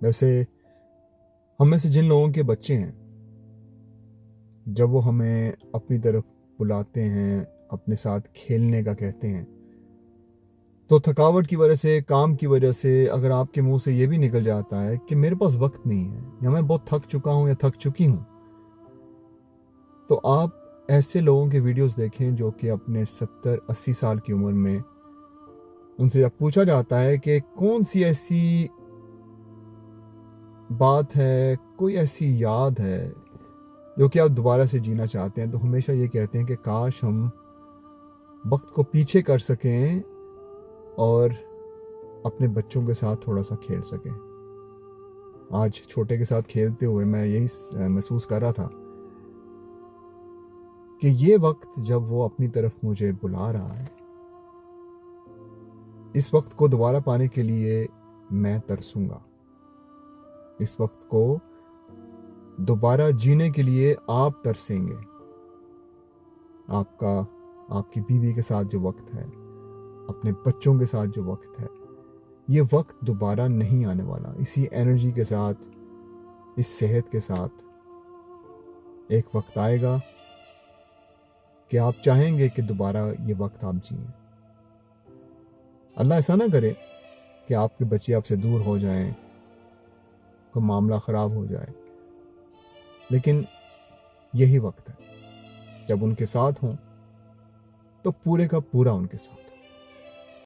ویسے ہم میں سے جن لوگوں کے بچے ہیں، جب وہ ہمیں اپنی طرف بلاتے ہیں، اپنے ساتھ کھیلنے کا کہتے ہیں، تو تھکاوٹ کی وجہ سے، کام کی وجہ سے اگر آپ کے منہ سے یہ بھی نکل جاتا ہے کہ میرے پاس وقت نہیں ہے، یا میں بہت تھک چکا ہوں یا تھک چکی ہوں، تو آپ ایسے لوگوں کے ویڈیوز دیکھیں جو کہ اپنے 70-80 سال کی عمر میں، ان سے جب پوچھا جاتا ہے کہ کون سی ایسی بات ہے، کوئی ایسی یاد ہے جو کہ آپ دوبارہ سے جینا چاہتے ہیں، تو ہمیشہ یہ کہتے ہیں کہ کاش ہم وقت کو پیچھے کر سکیں اور اپنے بچوں کے ساتھ تھوڑا سا کھیل سکیں۔ آج چھوٹے کے ساتھ کھیلتے ہوئے میں یہی محسوس کر رہا تھا کہ یہ وقت جب وہ اپنی طرف مجھے بلا رہا ہے، اس وقت کو دوبارہ پانے کے لیے میں ترسوں گا۔ اس وقت کو دوبارہ جینے کے لیے آپ ترسیں گے۔ آپ کی بیوی کے ساتھ جو وقت ہے، اپنے بچوں کے ساتھ جو وقت ہے، یہ وقت دوبارہ نہیں آنے والا۔ اسی انرجی کے ساتھ، اس صحت کے ساتھ ایک وقت آئے گا کہ آپ چاہیں گے کہ دوبارہ یہ وقت آپ جئیں۔ اللہ ایسا نہ کرے کہ آپ کے بچے آپ سے دور ہو جائیں، کوئی معاملہ خراب ہو جائے، لیکن یہی وقت ہے جب ان کے ساتھ ہوں تو پورے کا پورا ان کے ساتھ۔